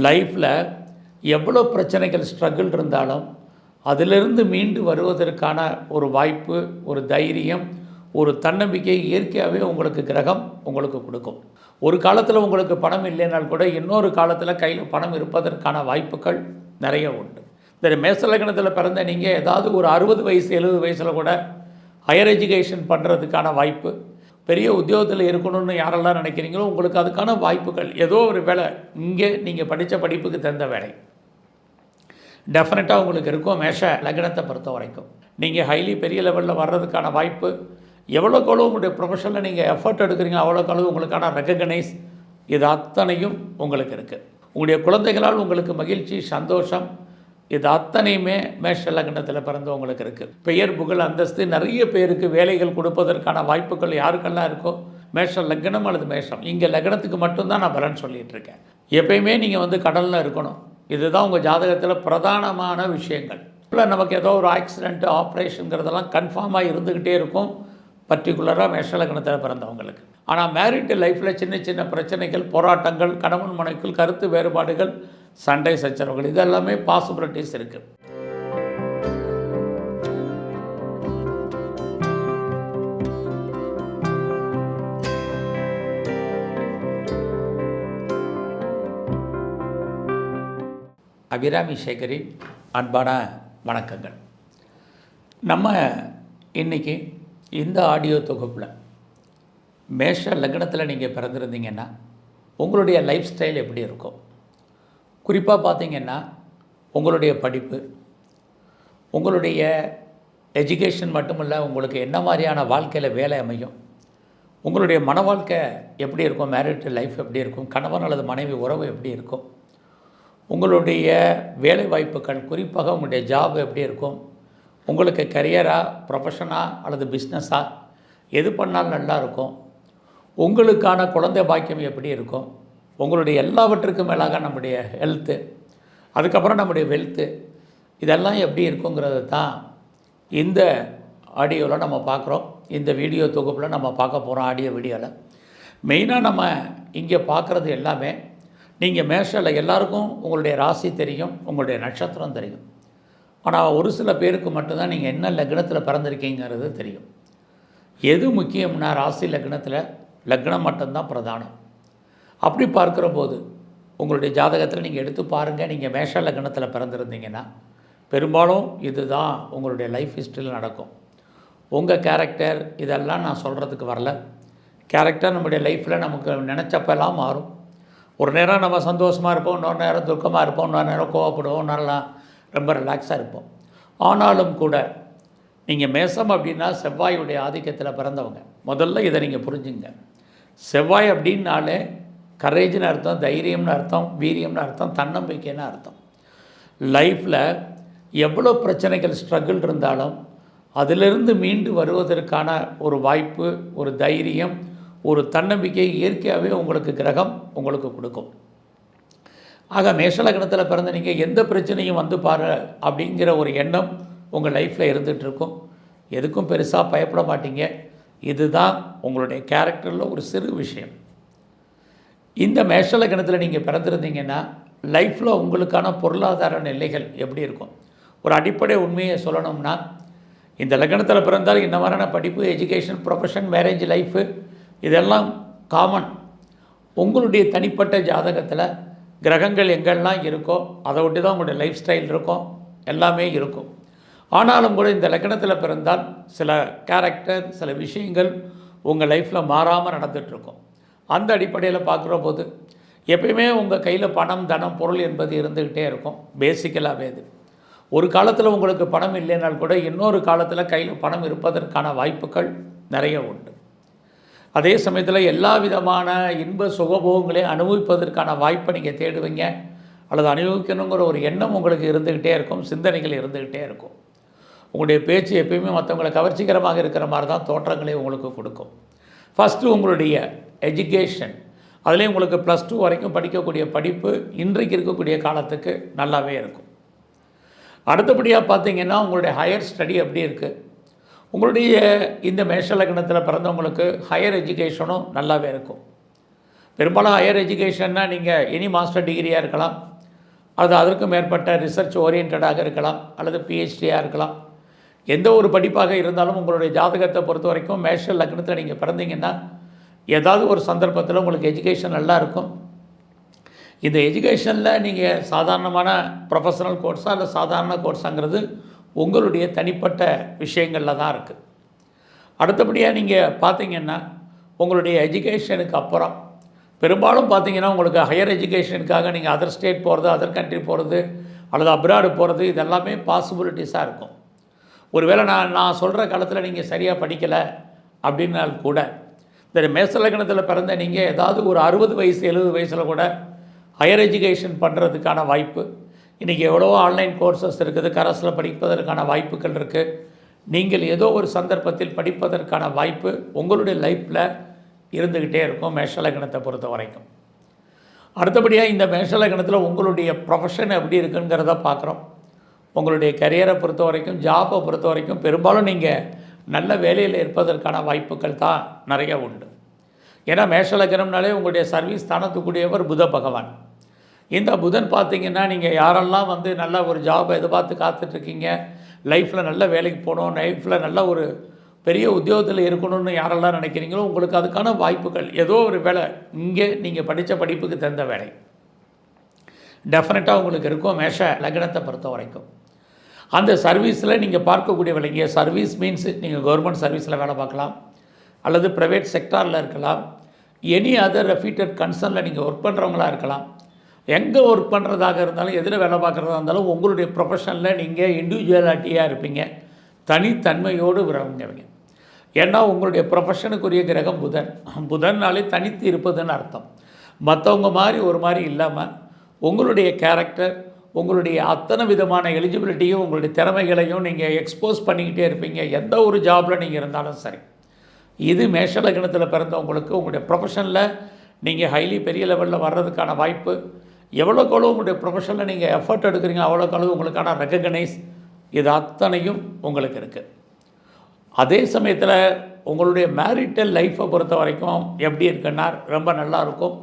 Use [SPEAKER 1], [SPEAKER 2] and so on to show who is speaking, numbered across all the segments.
[SPEAKER 1] லைஃப்பில் எவ்வளோ பிரச்சனைகள் ஸ்ட்ரகிள் இருந்தாலும் அதிலிருந்து மீண்டு வருவதற்கான ஒரு வாய்ப்பு, ஒரு தைரியம், ஒரு தன்னம்பிக்கை இயற்கையாகவே உங்களுக்கு கிரகம் உங்களுக்கு கொடுக்கும். ஒரு காலத்தில் உங்களுக்கு பணம் இல்லைனால் கூட இன்னொரு காலத்தில் கையில் பணம் இருப்பதற்கான வாய்ப்புகள் நிறைய உண்டு. இந்த மேச லக்னத்தில் பிறந்த நீங்கள் ஏதாவது ஒரு 60 வயசு 70 வயசில் கூட ஹையர் எஜுகேஷன் பண்ணுறதுக்கான வாய்ப்பு, பெரிய உத்தியோகத்தில் இருக்கணும்னு யாரெல்லாம் நினைக்கிறீங்களோ உங்களுக்கு அதுக்கான வாய்ப்புகள், ஏதோ ஒரு வேலை இங்கே நீங்கள் படித்த படிப்புக்கு தகுந்த வேலை டெஃபினட்டாக உங்களுக்கு இருக்கும். மேஷ லக்னத்தை பொறுத்த வரைக்கும் நீங்கள் ஹைலி பெரிய லெவலில் வர்றதுக்கான வாய்ப்பு, எவ்வளோக்கு எவ்வளோ உங்களுடைய ப்ரொஃபஷனில் நீங்கள் எஃபர்ட் எடுக்கிறீங்க அவ்வளோக்கு அளவு உங்களுக்கான ரெக்கக்னைஸ் இது அத்தனையும் உங்களுக்கு இருக்குது. உங்களுடைய குழந்தைகளால் உங்களுக்கு மகிழ்ச்சி, சந்தோஷம், இது அத்தனையுமே மேஷ லக்னத்தில் பிறந்தவங்களுக்கு இருக்குது. பெயர், புகழ், அந்தஸ்து, நிறைய பேருக்கு வேலைகள் கொடுப்பதற்கான வாய்ப்புகள் யாருக்கெல்லாம் இருக்கோ மேஷ லக்னம் அல்லது மேஷம். இங்கே லக்னத்துக்கு மட்டும்தான் நான் பலன் சொல்லிகிட்டு இருக்கேன். எப்பயுமே நீங்கள் கடலில் இருக்கணும். இதுதான் உங்கள் ஜாதகத்தில் பிரதானமான விஷயங்கள். இல்லை நமக்கு ஏதோ ஒரு ஆக்சிடென்ட்டு, ஆப்ரேஷனுங்கிறதெல்லாம் கன்ஃபார்மாக இருந்துக்கிட்டே இருக்கும், பர்டிகுலராக மேஷ லக்னத்தில் பிறந்தவங்களுக்கு. ஆனால் மேரிட் லைஃப்பில் சின்ன சின்ன பிரச்சனைகள், போராட்டங்கள், கணவன் மனைவிக்குள் கருத்து வேறுபாடுகள், சண்டை சச்சரவுகள், இதெல்லாமே பாசிபிலிட்டிஸ் இருக்குது. அபிராமி சேகரின் அன்பான வணக்கங்கள். நம்ம இன்றைக்கி இந்த ஆடியோ தொகுப்பில் மேஷ லக்னத்தில் நீங்கள் பிறந்திருந்தீங்கன்னா உங்களுடைய லைஃப் ஸ்டைல் எப்படி இருக்கும், குறிப்பாக பார்த்திங்கன்னா உங்களுடைய படிப்பு, உங்களுடைய எஜுகேஷன் மட்டுமில்லை, உங்களுக்கு என்ன மாதிரியான வாழ்க்கையில் வேலை அமையும், உங்களுடைய மன வாழ்க்கை எப்படி இருக்கும், மேரிட் லைஃப் எப்படி இருக்கும், கணவன் அல்லது மனைவி உறவு எப்படி இருக்கும், உங்களுடைய வேலை வாய்ப்புகள், குறிப்பாக உங்களுடைய ஜாப் எப்படி இருக்கும், உங்களுக்கு கரியராக, ப்ரொஃபஷனாக அல்லது பிஸ்னஸாக எது பண்ணாலும் நல்லா இருக்கும், உங்களுக்கான குழந்தை பாக்கியம் எப்படி இருக்கும், உங்களுடைய எல்லாவற்றுக்கும் மேலாக நம்முடைய ஹெல்த்து, அதுக்கப்புறம் நம்முடைய வெல்த்து, இதெல்லாம் எப்படி இருக்குங்கிறது தான் இந்த ஆடியோவில் நம்ம பார்க்குறோம். இந்த வீடியோ தொகுப்பில் நம்ம பார்க்க போகிறோம். வீடியோவில் மெயினாக நம்ம இங்கே பார்க்குறது எல்லாமே, நீங்கள் மேஷத்தில் எல்லாருக்கும் உங்களுடைய ராசி தெரியும், உங்களுடைய நட்சத்திரம் தெரியும். ஆனால் ஒரு சில பேருக்கு மட்டும்தான் நீங்கள் என்ன லக்னத்தில் பிறந்திருக்கீங்கிறது தெரியும். எது முக்கியம்னா ராசி லக்னத்தில் லக்னம் மட்டும்தான் பிரதானம். அப்படி பார்க்குற போது உங்களுடைய ஜாதகத்தில் நீங்கள் எடுத்து பாருங்கள். நீங்கள் மேஷ லக்னத்தில் பிறந்திருந்தீங்கன்னா பெரும்பாலும் இதுதான் உங்களுடைய லைஃப் ஹிஸ்ட்ரியில் நடக்கும். உங்கள் கேரக்டர் இதெல்லாம் நான் சொல்கிறதுக்கு வரல. கேரக்டர் நம்முடைய லைஃப்பில் நமக்கு நினச்சப்பெல்லாம் மாறும். ஒரு நேரம் நம்ம சந்தோஷமாக இருப்போம், இன்னொரு நேரம் துக்கமாக இருப்போம், இன்னொரு நேரம் கோவப்படுவோம், நல்லா ரொம்ப ரிலாக்ஸாக இருப்போம். ஆனாலும் கூட நீங்கள் மேசம் அப்படின்னா செவ்வாயுடைய ஆதிக்கத்தில் பிறந்தவங்க. முதல்ல இதை நீங்கள் புரிஞ்சுங்க. செவ்வாய் அப்படின்னாலே கரேஜ்னு அர்த்தம், தைரியம்னு அர்த்தம், வீரியம்னு அர்த்தம், தன்னம்பிக்கைன்னு அர்த்தம். லைஃப்பில் எவ்வளோ பிரச்சனைகள் ஸ்ட்ரகிள் இருந்தாலும் அதிலிருந்து மீண்டு வருவதற்கான ஒரு வாய்ப்பு, ஒரு தைரியம், ஒரு தன்னம்பிக்கை இயற்கையாகவே உங்களுக்கு கிரகம் உங்களுக்கு கொடுக்கும். ஆக மேஷ லக்னத்தில் பிறந்த நீங்கள் எந்த பிரச்சனையும் வந்து பாரு அப்படிங்கிற ஒரு எண்ணம் உங்கள் லைஃப்பில் இருந்துகிட்ருக்கும். எதுக்கும் பெருசாக பயப்பட மாட்டீங்க. இதுதான் உங்களுடைய கேரக்டரில் ஒரு சிறு விஷயம். இந்த மேஷ லக்னத்தில் நீங்கள் பிறந்திருந்தீங்கன்னா லைஃப்பில் உங்களுக்கான பொருளாதார நிலைகள் எப்படி இருக்கும்? ஒரு அடிப்படை உண்மையை சொல்லணும்னா, இந்த லக்னத்தில் பிறந்தால் இந்த மாதிரியான படிப்பு, எஜுகேஷன், ப்ரொஃபஷன், மேரேஜ் லைஃபு இதெல்லாம் காமன். உங்களுடைய தனிப்பட்ட ஜாதகத்தில் கிரகங்கள் எங்கெல்லாம் இருக்கோ அதை ஒட்டி தான் உங்களுடைய லைஃப் ஸ்டைல் இருக்கும், எல்லாமே இருக்கும். ஆனாலும் கூட இந்த லக்னத்தில் பிறந்தால் சில கேரக்டர், சில விஷயங்கள் உங்கள் லைஃப்பில் மாறாமல் நடந்துகிட்ருக்கும். அந்த அடிப்படையில் பார்க்குற போது எப்பயுமே உங்கள் கையில் பணம், தனம், பொருள் என்பது இருந்துக்கிட்டே இருக்கும். பேசிக்கலாகவே இது. ஒரு காலத்தில் உங்களுக்கு பணம் இல்லைனால் கூட இன்னொரு காலத்தில் கையில் பணம் இருப்பதற்கான வாய்ப்புகள் நிறைய உண்டு. அதே சமயத்தில் எல்லா விதமான இன்ப சுகபோகங்களையும் அனுபவிப்பதற்கான வாய்ப்பை நீங்கள் தேடுவீங்க, அல்லது அனுபவிக்கணுங்கிற ஒரு எண்ணம் உங்களுக்கு இருந்துக்கிட்டே இருக்கும், சிந்தனைகள் இருந்துக்கிட்டே இருக்கும். உங்களுடைய பேச்சு எப்பயுமே மற்றவங்களை கவர்ச்சிகரமாக இருக்கிற மாதிரி தான் தோற்றங்களை உங்களுக்கு கொடுக்கும். ஃபஸ்ட்டு உங்களுடைய எஜுகேஷன், அதுலேயும் உங்களுக்கு +2 வரைக்கும் படிக்கக்கூடிய படிப்பு இன்றைக்கு இருக்கக்கூடிய காலத்துக்கு நல்லாவே இருக்கும். அடுத்தபடியாக பார்த்திங்கன்னா உங்களுடைய ஹையர் ஸ்டடி எப்படி இருக்குது? உங்களுடைய இந்த மேஷ லக்னத்தில் பிறந்தவங்களுக்கு ஹையர் எஜுகேஷனும் நல்லாவே இருக்கும். பெரும்பாலும் ஹையர் எஜுகேஷன்னா நீங்கள் எனி மாஸ்டர் டிகிரியாக இருக்கலாம், அது அதற்கு மேற்பட்ட ரிசர்ச் ஓரியன்டாக இருக்கலாம், அல்லது பிஹெச்டியாக இருக்கலாம். எந்த ஒரு படிப்பாக இருந்தாலும் உங்களுடைய ஜாதகத்தை பொறுத்த வரைக்கும் மேஷ லக்னத்தில் நீங்கள் பிறந்தீங்கன்னா ஏதாவது ஒரு சந்தர்ப்பத்தில் உங்களுக்கு எஜுகேஷன் நல்லா இருக்கும். இந்த எஜுகேஷனில் நீங்கள் சாதாரணமான ப்ரொஃபஷனல் கோர்ஸாக இல்லை சாதாரண கோர்ஸாங்கிறது உங்களுடைய தனிப்பட்ட விஷயங்களில் தான் இருக்குது. அடுத்தபடியாக நீங்கள் பார்த்தீங்கன்னா உங்களுடைய எஜுகேஷனுக்கு அப்புறம் பெரும்பாலும் பார்த்தீங்கன்னா உங்களுக்கு ஹையர் எஜுகேஷனுக்காக நீங்கள் அதர் ஸ்டேட் போகிறது, அதர் கண்ட்ரி போகிறது அல்லது அப்ராடு போகிறது இதெல்லாமே பாசிபிலிட்டிஸாக இருக்கும். ஒருவேளை நான் சொல்கிற காலத்தில் நீங்கள் சரியாக படிக்கலை அப்படின்னால் கூட இந்த மேஷ லக்னத்தில் பிறந்த நீங்கள் ஏதாவது ஒரு 60 வயசு 70 வயசில் கூட ஹையர் எஜுகேஷன் பண்ணுறதுக்கான வாய்ப்பு இன்றைக்கி எவ்வளவோ ஆன்லைன் கோர்சஸ் இருக்குது, கரஸில் படிப்பதற்கான வாய்ப்புகள் இருக்குது. நீங்கள் ஏதோ ஒரு சந்தர்ப்பத்தில் படிப்பதற்கான வாய்ப்பு உங்களுடைய லைஃப்பில் இருந்துக்கிட்டே இருக்கும் மேஷ லக்னத்தை பொறுத்த வரைக்கும். அடுத்தபடியாக இந்த மேஷ லக்னத்தில் உங்களுடைய ப்ரொஃபஷன் எப்படி இருக்குங்கிறத பார்க்குறோம். உங்களுடைய கரியரை பொறுத்த வரைக்கும், ஜாப்பை பொறுத்த வரைக்கும் பெரும்பாலும் நீங்கள் நல்ல வேலையில் இருப்பதற்கான வாய்ப்புகள் தான் நிறைய உண்டு. ஏன்னா மேஷ லக்னம்னாலே உங்களுடைய சர்வீஸ் ஸ்தானத்துக்குரியவர் புத பகவான். இந்த புதன் பார்த்திங்கன்னா நீங்கள் யாரெல்லாம் நல்ல ஒரு ஜாபை எதிர்பார்த்து காத்துட்ருக்கீங்க, லைஃப்பில் நல்ல வேலைக்கு போகணும், லைஃப்பில் நல்ல ஒரு பெரிய உத்தியோகத்தில் இருக்கணும்னு யாரெல்லாம் நினைக்கிறீங்களோ உங்களுக்கு அதுக்கான வாய்ப்புகள் ஏதோ ஒரு வேலை இங்கே நீங்கள் படித்த படிப்புக்கு தகுந்த வேலை டெஃபினட்டாக உங்களுக்கு இருக்கும் மேஷ லக்னத்தை பொறுத்த வரைக்கும். அந்த சர்வீஸில் நீங்கள் பார்க்கக்கூடிய வேலை, இங்கே சர்வீஸ் மீன்ஸ் நீங்கள் கவர்மெண்ட் சர்வீஸில் வேலை பார்க்கலாம் அல்லது ப்ரைவேட் செக்டாரில் இருக்கலாம், எனி அதர் ரெஃப்யூட்டட் கன்சர்னில் நீங்கள் ஒர்க் பண்ணுறவங்களாக இருக்கலாம். எங்கே ஒர்க் பண்ணுறதாக இருந்தாலும், எதில் வேலை பார்க்குறதா இருந்தாலும் உங்களுடைய ப்ரொஃபஷனில் நீங்கள் இண்டிவிஜுவலாட்டியாக இருப்பீங்க, தனித்தன்மையோடு விரும்புங்க. ஏன்னா உங்களுடைய ப்ரொஃபஷனுக்குரிய கிரகம் புதன். புதன்னாலே தனித்து இருப்பதுன்னு அர்த்தம். மற்றவங்க மாதிரி ஒரு மாதிரி இல்லாமல் உங்களுடைய கேரக்டர், உங்களுடைய அத்தனை விதமான எலிஜிபிலிட்டியும் உங்களுடைய திறமைகளையும் நீங்கள் எக்ஸ்போஸ் பண்ணிக்கிட்டே இருப்பீங்க எந்த ஒரு ஜாபில் நீங்கள் இருந்தாலும் சரி. இது மேஷ லக்னத்தில் பிறந்தவங்களுக்கு உங்களுடைய ப்ரொஃபஷனில் நீங்கள் ஹைலி பெரிய லெவலில் வர்றதுக்கான வாய்ப்பு. எவ்வளோக்கெவ்வளோ உங்களுடைய ப்ரொஃபஷனில் நீங்கள் எஃபர்ட் எடுக்கிறீங்க அவ்வளோக்களவு உங்களுக்கான ரெக்கக்னைஸ் இது அத்தனையும் உங்களுக்கு இருக்குது. அதே சமயத்தில் உங்களுடைய மேரிட்டல் லைஃப்பை பொறுத்த வரைக்கும் எப்படி இருக்குன்னா ரொம்ப நல்லாயிருக்கும்.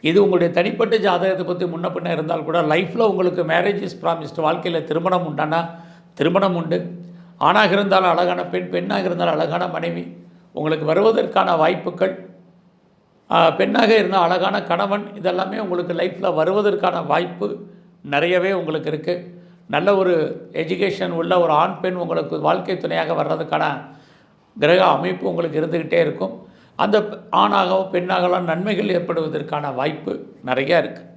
[SPEAKER 1] இது உங்களுடைய தனிப்பட்ட ஜாதகத்தை பற்றி முன்ன பின்ன இருந்தால் கூட லைஃப்பில் உங்களுக்கு மேரேஜ் இஸ் ப்ராமிஸ்டு, வாழ்க்கையில் திருமணம் உண்டானா திருமணம் உண்டு. ஆணாக இருந்தாலும் அழகான பெண், பெண்ணாக இருந்தாலும் அழகான மனைவி உங்களுக்கு வருவதற்கான வாய்ப்புகள், பெண்ணாக இருந்தால் அழகான கணவன், இதெல்லாமே உங்களுக்கு லைஃப்பில் வருவதற்கான வாய்ப்பு நிறையவே உங்களுக்கு இருக்குது. நல்ல ஒரு எஜுகேஷன் உள்ள ஒரு ஆண் பெண் உங்களுக்கு வாழ்க்கை துணையாக வர்றதுக்கான கிரக அமைப்பு உங்களுக்கு இருந்துக்கிட்டே இருக்கும். அந்த ஆணாகவோ பெண்ணாகலாம் நன்மைகள் ஏற்படுவதற்கான வாய்ப்பு நிறையா இருக்குது.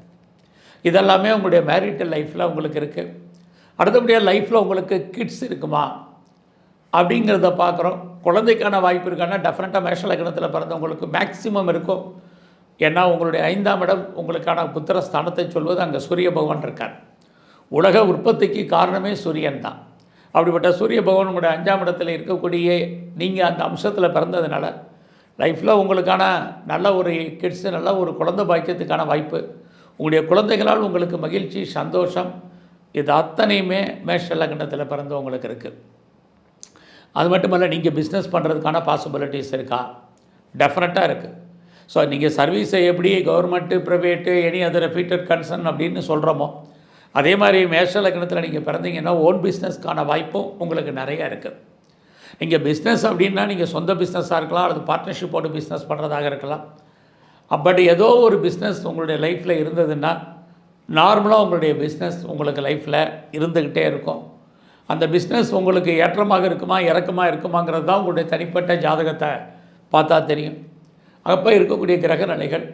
[SPEAKER 1] இதெல்லாமே உங்களுடைய மேரிட்டல் லைஃப்பில் உங்களுக்கு இருக்குது. அடுத்தபடியாக லைஃப்பில் உங்களுக்கு கிட்ஸ் இருக்குமா அப்படிங்கிறத பார்க்குறோம். குழந்தைக்கான வாய்ப்பு இருக்கான்னா டெஃபினட்டாக மேஷ லக்னத்தில் பிறந்தவங்களுக்கு மேக்சிமம் இருக்கும். ஏன்னா உங்களுடைய 5ஆம் இடம் உங்களுக்கான புத்திர ஸ்தானத்தை சொல்வது அங்கே சூரிய பகவான் இருக்கார். உலக உற்பத்திக்கு காரணமே சூரியன் தான். அப்படிப்பட்ட சூரிய பகவான் உங்களுடைய 5ஆம் இடத்தில் இருக்கக்கூடிய நீங்கள் அந்த அம்சத்தில் பிறந்ததுனால லைஃப்பில் உங்களுக்கான நல்ல ஒரு கிட்ஸு, நல்ல ஒரு குழந்தை பாக்கியத்துக்கான வாய்ப்பு, உங்களுடைய குழந்தைகளால் உங்களுக்கு மகிழ்ச்சி, சந்தோஷம், இது அத்தனையுமே மேஷ லக்னத்தில் பிறந்தவங்களுக்கு இருக்குது. அது மட்டுமல்ல, நீங்கள் பிஸ்னஸ் பண்ணுறதுக்கான பாசிபிலிட்டிஸ் இருக்கா? டெஃபினட்டாக இருக்குது. ஸோ நீங்கள் சர்வீஸை எப்படி government, private, any other reputed concern அப்படின்னு சொல்கிறோமோ அதே மாதிரி மேஷ லக்னத்தில் நீங்கள் பிறந்தீங்கன்னா ஓன் பிஸ்னஸ்க்கான வாய்ப்பும் உங்களுக்கு நிறையா இருக்குது. நீங்கள் பிஸ்னஸ் அப்படின்னா நீங்கள் சொந்த பிஸ்னஸாக இருக்கலாம், அல்லது பார்ட்னர்ஷிப் போட்டு பிஸ்னஸ் பண்ணுறதாக இருக்கலாம். பட் ஏதோ ஒரு பிஸ்னஸ் உங்களுடைய லைஃப்பில் இருந்ததுன்னா நார்மலாக உங்களுடைய பிஸ்னஸ் உங்களுக்கு லைஃப்பில் இருந்துக்கிட்டே இருக்கும். அந்த பிஸ்னஸ் உங்களுக்கு ஏற்றமாக இருக்குமா இறக்கமாக இருக்குமாங்கிறது தான் உங்களுடைய தனிப்பட்ட ஜாதகத்தை பார்த்தா தெரியும். அப்போ இருக்கக்கூடிய கிரக நிலைகள்.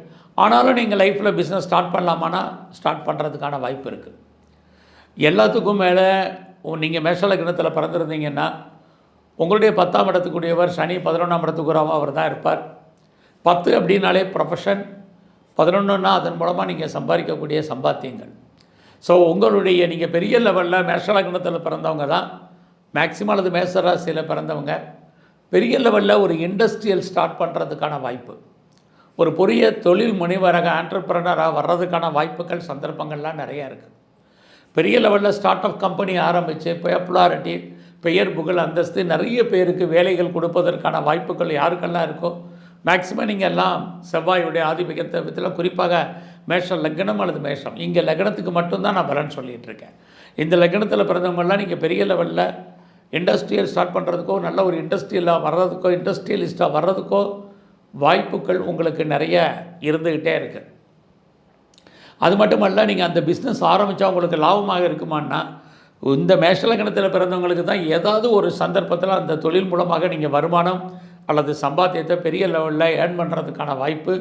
[SPEAKER 1] ஆனாலும் நீங்கள் லைஃப்பில் பிஸ்னஸ் ஸ்டார்ட் பண்ணலாமான்னா ஸ்டார்ட் பண்ணுறதுக்கான வாய்ப்பு இருக்குது. எல்லாத்துக்கும் மேலே நீங்கள் மேஷ லக்னத்தில் பிறந்திருந்தீங்கன்னா உங்களுடைய 10ஆம் இடத்துக்குரியவர் சனி 11ஆம் இடத்துக்குரியவர் அவர் தான் இருப்பார். 10 அப்படின்னாலே ப்ரொஃபஷன், 11ன்னா அதன் மூலமாக நீங்கள் சம்பாதிக்கக்கூடிய சம்பாத்தியங்கள். ஸோ உங்களுடைய நீங்கள் பெரிய லெவலில் மேஷ லக்னத்தில் பிறந்தவங்க தான் மேக்சிமம் அல்லது மேஷ ராசியில் பிறந்தவங்க பெரிய லெவலில் ஒரு இண்டஸ்ட்ரியல் ஸ்டார்ட் பண்ணுறதுக்கான வாய்ப்பு, ஒரு பெரிய தொழில் முனைவராக ஆண்டர்பிரனராக வர்றதுக்கான வாய்ப்புகள், சந்தர்ப்பங்கள்லாம் நிறையா இருக்குது. பெரிய லெவலில் ஸ்டார்ட் அப் கம்பெனி ஆரம்பித்து பாப்புலாரிட்டி, பெயர் புகழ், அந்தஸ்து, நிறைய பேருக்கு வேலைகள் கொடுப்பதற்கான வாய்ப்புகள் யாருக்கெல்லாம் இருக்கோ மேக்சிமம் நீங்கள் எல்லாம் செவ்வாயுடைய ஆதிபத்தியத்தை பற்றிலாம் குறிப்பாக மேஷம் லக்னம் அல்லது மேஷம் இங்கே லக்னத்துக்கு மட்டும்தான் நான் பலன் சொல்லிகிட்டு இருக்கேன். இந்த லக்னத்தில் பிறந்தவங்களாம் நீங்கள் பெரிய லெவலில் இண்டஸ்ட்ரியல் ஸ்டார்ட் பண்ணுறதுக்கோ நல்ல ஒரு இண்டஸ்ட்ரியலாக வர்றதுக்கோ இண்டஸ்ட்ரியலிஸ்ட்டாக வர்றதுக்கோ வாய்ப்புகள் உங்களுக்கு நிறைய இருந்துக்கிட்டே இருக்குது. அது மட்டுமல்ல, நீங்கள் அந்த பிஸ்னஸ் ஆரம்பித்தா உங்களுக்கு லாபமாக இருக்குமான்னா இந்த மேஷ லக்னத்தில் பிறந்தவங்களுக்கு தான் ஏதாவது ஒரு சந்தர்ப்பத்தில் அந்த தொழில் மூலமாக நீங்கள் வருமானம் அல்லது சம்பாத்தியத்தை பெரிய லெவலில் ஏர்ன் பண்ணுறதுக்கான வாய்ப்பு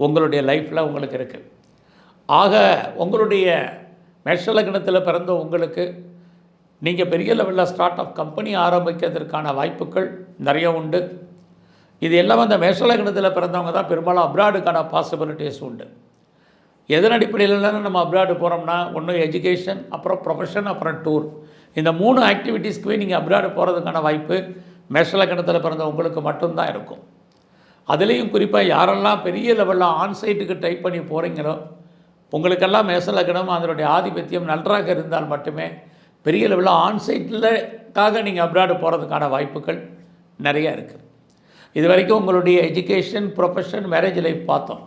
[SPEAKER 1] உங்களுடைய லைஃப்பில் உங்களுக்கு இருக்குது. ஆக உங்களுடைய மேஷ லக்னத்தில் பிறந்த உங்களுக்கு நீங்கள் பெரிய லெவலில் ஸ்டார்ட் அப் கம்பெனி ஆரம்பிக்கிறதுக்கான வாய்ப்புகள் நிறைய உண்டு. இது எல்லாம் அந்த மேஷ லக்னத்தில் பிறந்தவங்க தான் பெரும்பாலும் அப்ராடுக்கான பாசிபிலிட்டிஸ் உண்டு. எதன் அடிப்படையில் நம்ம அப்ராடு போகிறோம்னா, ஒன்று எஜுகேஷன், அப்புறம் ப்ரொஃபஷன், அப்புறம் டூர். இந்த 3 ஆக்டிவிட்டீஸ்க்குவே நீங்கள் அப்ராடு போகிறதுக்கான வாய்ப்பு மேஷ லக்னத்தில் பிறந்த உங்களுக்கு மட்டும்தான் இருக்கும். அதுலேயும் குறிப்பாக யாரெல்லாம் பெரிய லெவலில் ஆன்சைட்டுக்கு டைப் பண்ணி போகிறீங்களோ உங்களுக்கெல்லாம் மேஷ லக்னம் அதனுடைய ஆதிபத்தியம் நன்றாக இருந்தால் மட்டுமே பெரிய லெவலில் ஆன்சைட்டில்காக நீங்கள் அப்ராடு போகிறதுக்கான வாய்ப்புகள் நிறைய இருக்குது. இது வரைக்கும் உங்களுடைய எஜுகேஷன், ப்ரொஃபஷன், மேரேஜ் லைஃப் பார்த்தோம்.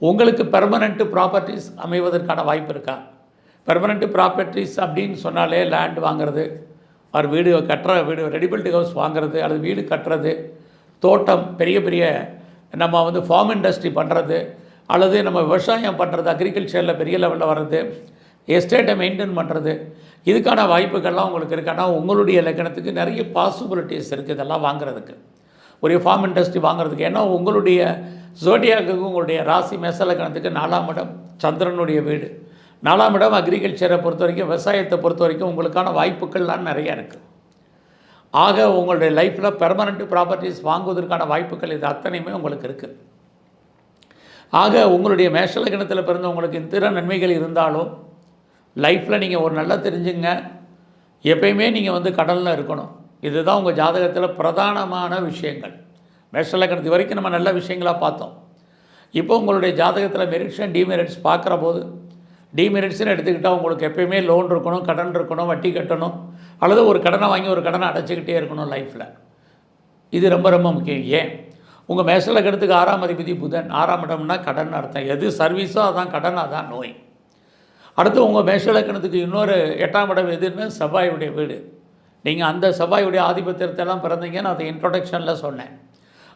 [SPEAKER 1] உங்களுக்கு பெர்மனெண்ட்டு ப்ராப்பர்ட்டிஸ் அமைவதற்கான வாய்ப்பு இருக்கா? பெர்மனெண்ட்டு ப்ராப்பர்ட்டிஸ் அப்படின்னு சொன்னாலே லேண்ட் வாங்கிறது, ஒரு வீடு வீடு ரெடிபில்ட் ஹவுஸ் வாங்கிறது, அல்லது வீடு கட்டுறது, தோட்டம், பெரிய பெரிய நம்ம ஃபார்ம் இண்டஸ்ட்ரி பண்ணுறது, அல்லது நம்ம விவசாயம் பண்ணுறது, அக்ரிகல்ச்சரில் பெரிய லெவலில் வர்றது, எஸ்டேட்டை மெயின்டைன் பண்ணுறது, இதுக்கான வாய்ப்புகள்லாம் உங்களுக்கு இருக்குது. ஆனால் உங்களுடைய லக்னத்துக்கு நிறைய பாசிபிலிட்டிஸ் இருக்குது இதெல்லாம் வாங்குறதுக்கு, ஒரு ஃபார்ம் இண்டஸ்ட்ரி வாங்குறதுக்கு. ஏன்னா உங்களுடைய ஜோடியாக்கு உங்களுடைய ராசி மேஷ லக்னத்துக்கு 4ஆம் இடம் சந்திரனுடைய வீடு. 4ஆம் இடம் அக்ரிகல்ச்சரை பொறுத்த வரைக்கும், விவசாயத்தை பொறுத்த வரைக்கும் உங்களுக்கான வாய்ப்புகள்லாம் நிறையா இருக்குது. ஆக உங்களுடைய லைஃப்பில் பெர்மனெண்ட் ப்ராப்பர்ட்டிஸ் வாங்குவதற்கான வாய்ப்புகள் இது அத்தனையுமே உங்களுக்கு இருக்குது. ஆக உங்களுடைய மேஷ லக்னத்தில் பிறந்தவங்களுக்கு இந்த நன்மைகள் இருந்தாலும் லைஃப்பில் நீங்கள் ஒரு நல்லா தெரிஞ்சுங்க, எப்பயுமே நீங்கள் கடலில் இருக்கணும். இதுதான் உங்கள் ஜாதகத்தில் பிரதானமான விஷயங்கள். மேஷ லக்னத்து வரைக்கும் நம்ம நல்ல விஷயங்களாக பார்த்தோம். இப்போ உங்களுடைய ஜாதகத்தில் மெரிட்ஸ் அண்ட் டிமெரிட்ஸ் பார்க்குற போது, டிமெரிட்ஸ்னு எடுத்துக்கிட்டால் உங்களுக்கு எப்பயுமே லோன் இருக்கணும், கடன் இருக்கணும், வட்டி கட்டணும், அல்லது ஒரு கடனை வாங்கி ஒரு கடனை அடைச்சிக்கிட்டே இருக்கணும் லைஃப்பில். இது ரொம்ப ரொம்ப முக்கியம். ஏன்? உங்கள் மேஷ லக்னத்துக்கு 6ஆம் அதிபதி புதன். 6ஆம் இடம்னா கடன் அர்த்தம். எது சர்வீஸோ அதான் கடன், அதான் நோய். அடுத்து உங்கள் மேஷ லக்னத்துக்கு இன்னொரு 8ஆம் இடம் எதுன்னு செவ்வாயுடைய வீடு. நீங்கள் அந்த செவ்வாயுடைய ஆதிபத்தியத்தெல்லாம் பிறந்தீங்கன்னு அதை இன்ட்ரொடக்ஷனில் சொன்னேன்.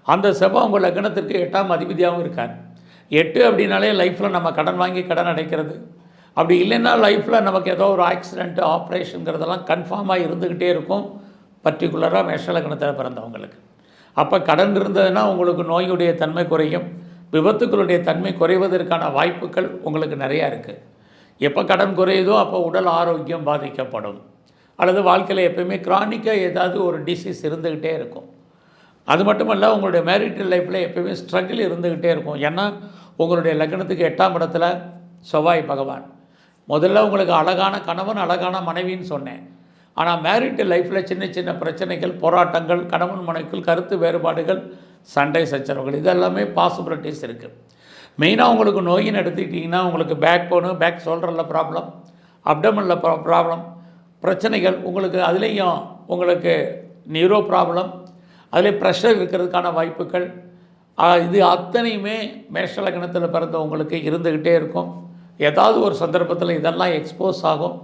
[SPEAKER 1] அந்த செவ்வாய் உங்கள் லக்னத்திற்கு 8ஆம் அதிபதியாகவும் இருக்கார். 8 அப்படின்னாலே லைஃப்பில் நம்ம கடன் வாங்கி கடன் அடைக்கிறது, அப்படி இல்லைன்னா லைஃப்பில் நமக்கு ஏதோ ஒரு ஆக்சிடென்ட்டு, ஆப்ரேஷனுங்கிறதெல்லாம் கன்ஃபார்மாக இருந்துக்கிட்டே இருக்கும், பர்டிகுலராக மேஷ லக்னத்தில் பிறந்தவங்களுக்கு. அப்போ கடன் இருந்ததுன்னா உங்களுக்கு நோயுடைய தன்மை குறையும், விபத்துக்களுடைய தன்மை குறைவதற்கான வாய்ப்புகள் உங்களுக்கு நிறையா இருக்குது. எப்போ கடன் குறையுதோ அப்போ உடல் ஆரோக்கியம் பாதிக்கப்படும், அல்லது வாழ்க்கையில் எப்போயுமே க்ரானிக்காக ஏதாவது ஒரு டிசீஸ் இருந்துக்கிட்டே இருக்கும். அது மட்டுமல்ல, உங்களுடைய மேரிட்டல் லைஃப்பில் எப்போயுமே ஸ்ட்ரகிள் இருந்துக்கிட்டே இருக்கும். ஏன்னா உங்களுடைய லக்னத்துக்கு 8ஆம் இடத்துல செவ்வாய் பகவான். முதல்ல உங்களுக்கு அழகான கணவன், அழகான மனைவின்னு சொன்னேன். ஆனால் மேரிட்டல் லைஃப்பில் சின்ன சின்ன பிரச்சனைகள், போராட்டங்கள், கணவன் மனைவிக்குள் கருத்து வேறுபாடுகள், சண்டை சச்சரவுகள், இதெல்லாமே பாசிபிலிட்டிஸ் இருக்குது. மெயினாக உங்களுக்கு நோயின்னு எடுத்துக்கிட்டிங்கன்னா உங்களுக்கு பேக் போனு, பேக் ஷோல்டரில் ப்ராப்ளம், அப்டமனில் ப்ராப்ளம், பிரச்சனைகள் உங்களுக்கு, அதுலேயும் உங்களுக்கு நியூரோ ப்ராப்ளம், அதில் ப்ரெஷர் இருக்கிறதுக்கான வாய்ப்புகள், இது அத்தனையுமே மேஷ லக்னத்தில் பிறந்தவங்களுக்கு இருந்துக்கிட்டே இருக்கும். ஏதாவது ஒரு சந்தர்ப்பத்தில் இதெல்லாம் எக்ஸ்போஸ் ஆகும்.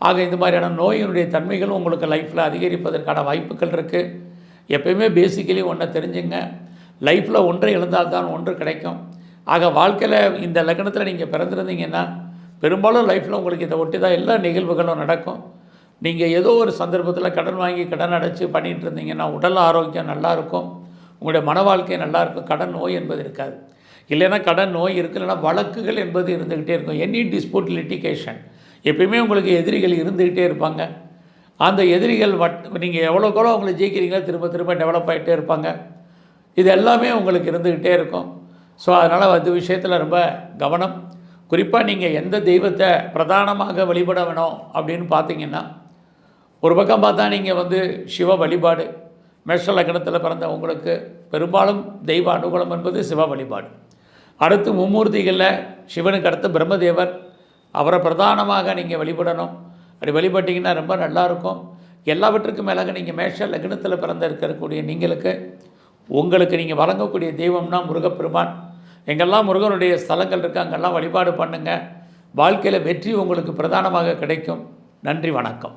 [SPEAKER 1] ஆக இந்த மாதிரியான நோயினுடைய தன்மைகளும் உங்களுக்கு லைஃப்பில் அதிகரிப்பதற்கான வாய்ப்புகள் இருக்குது. எப்பயுமே பேசிக்கலி ஒன்றை தெரிஞ்சுங்க, லைஃப்பில் ஒன்றை இழந்தால்தான் ஒன்று கிடைக்கும். ஆக வாழ்க்கையில் இந்த லக்னத்தில் நீங்கள் பிறந்திருந்தீங்கன்னா பெரும்பாலும் லைஃப்பில் உங்களுக்கு இதை ஒட்டி தான் எல்லா நிகழ்வுகளும் நடக்கும். நீங்கள் ஏதோ ஒரு சந்தர்ப்பத்தில் கடன் வாங்கி கடன் அடைச்சி பண்ணிகிட்டு இருந்தீங்கன்னா உடல் ஆரோக்கியம் நல்லாயிருக்கும், உங்களுடைய மன வாழ்க்கை நல்லாயிருக்கும், கடன் நோய் என்பது இருக்காது. இல்லைன்னா கடன் நோய் இருக்குது, இல்லைன்னா வழக்குகள் என்பது இருந்துக்கிட்டே இருக்கும். எனி டிஸ்பியூட், லிட்டிகேஷன், எப்பயுமே உங்களுக்கு எதிரிகள் இருந்துக்கிட்டே இருப்பாங்க. அந்த எதிரிகள் நீங்கள் எவ்வளோக்கெவ்வளோ அவங்களை ஜெயிக்கிறீங்களோ திரும்ப திரும்ப டெவலப் ஆகிட்டே இருப்பாங்க. இது எல்லாமே உங்களுக்கு இருந்துக்கிட்டே இருக்கும். ஸோ அதனால் அந்த விஷயத்தில் ரொம்ப கவனம். குறிப்பாக நீங்கள் எந்த தெய்வத்தை பிரதானமாக வழிபட வேணும் அப்படின்னு பார்த்தீங்கன்னா, ஒரு பக்கம் பார்த்தா நீங்கள் சிவ வழிபாடு, மேஷ லக்னத்தில் பிறந்த உங்களுக்கு பெரும்பாலும் தெய்வ அனுகூலம் என்பது சிவ வழிபாடு. அடுத்து மும்மூர்த்திகளில் சிவனுக்கு அடுத்து பிரம்மதேவர், அவரை பிரதானமாக நீங்கள் வழிபடணும். அப்படி வழிபட்டிங்கன்னா ரொம்ப நல்லாயிருக்கும். எல்லாவற்றுக்கும் மேலாக நீங்கள் மேஷ லக்னத்தில் பிறந்த இருக்கக்கூடிய நீங்களுக்கு உங்களுக்கு நீங்கள் வழங்கக்கூடிய தெய்வம்னா முருகப்பெருமான். எங்கெல்லாம் முருகனுடைய ஸ்தலங்கள் இருக்குது அங்கெல்லாம் வழிபாடு பண்ணுங்கள். வாழ்க்கையில் வெற்றி உங்களுக்கு பிரதானமாக கிடைக்கும். நன்றி, வணக்கம்.